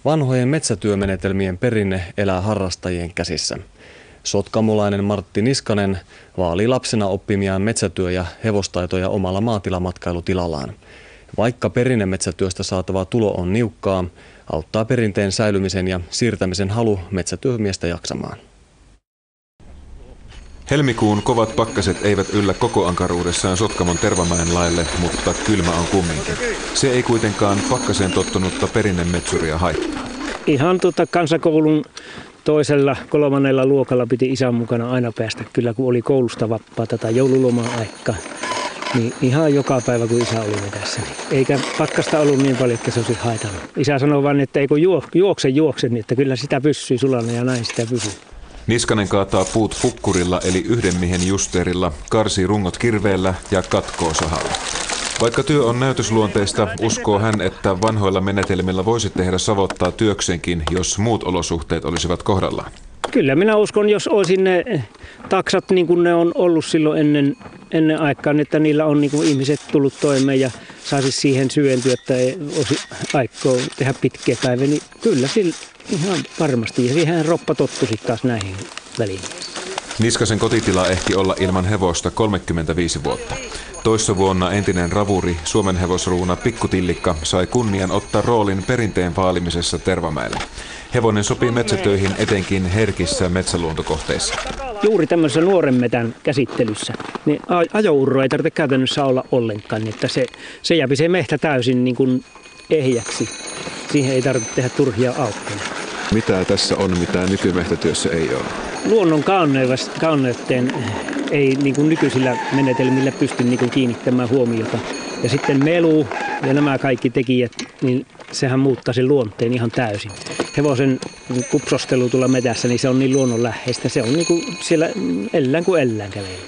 Vanhojen metsätyömenetelmien perinne elää harrastajien käsissä. Sotkamolainen Martti Niskanen vaalii lapsena oppimiaan metsätyö- ja hevostaitoja omalla maatilamatkailu-tilallaan. Vaikka perinnemetsätyöstä saatava tulo on niukkaa, auttaa perinteen säilymisen ja siirtämisen halu metsätyömiestä jaksamaan. Helmikuun kovat pakkaset eivät yllä koko ankaruudessaan Sotkamon Tervamäen laelle, mutta kylmä on kumminkin. Se ei kuitenkaan pakkaseen tottunutta perinnemetsuria haittaa. Ihan kansakoulun toisella 3. luokalla piti isän mukana aina päästä, kyllä kun oli koulusta vapaata tai joululoman aika. Niin ihan joka päivä kun isä oli metässä. Eikä pakkasta ollut niin paljon, että se olisi haitannut. Isä sanoi vain, että ei kun juokse, niin että kyllä sitä pysyy sulana ja näin sitä pysyy. Niskanen kaataa puut pukkurilla eli yhden miehen justeerilla, karsii rungot kirveellä ja katkoo sahalla. Vaikka työ on näytösluonteista, uskoo hän, että vanhoilla menetelmillä voisi tehdä savottaa työksenkin, jos muut olosuhteet olisivat kohdallaan. Kyllä minä uskon, jos olisi ne taksat niin kuin ne on ollut silloin ennen aikaan, että niillä on niin kuin ihmiset tullut toimeen ja saisi siihen syventyä, että ei olisi aikaa tehdä pitkiä päiviä, niin kyllä sillä ihan varmasti. Ja siihen roppa tottuisi taas näihin väliin. Niskasen kotitila ehti olla ilman hevosta 35 vuotta. Toissa vuonna entinen ravuri, suomenhevosruuna Pikkutillikka, sai kunnian ottaa roolin perinteen vaalimisessa Tervamäellä. Hevonen sopii metsätöihin etenkin herkissä metsäluontokohteissa. Juuri tämmöisessä nuoren metän käsittelyssä, niin ajourro ei tarvitse käytännössä olla ollenkaan, niin että se jääpi se mehtä täysin niin kuin ehjäksi. Siihen ei tarvitse tehdä turhia aukkoja. Mitä tässä on, mitä nykymehtätyössä ei ole? Luonnon kauneuteen ei niin kuin nykyisillä menetelmillä pysty niin kuin kiinnittämään huomiota. Ja sitten melu ja nämä kaikki tekijät, niin sehän muuttaa sen luonteen ihan täysin. Hevosen kupsostelu tuolla metässä, niin se on niin luonnonläheistä. Se on niin kuin siellä ellään kuin ellään kävellä.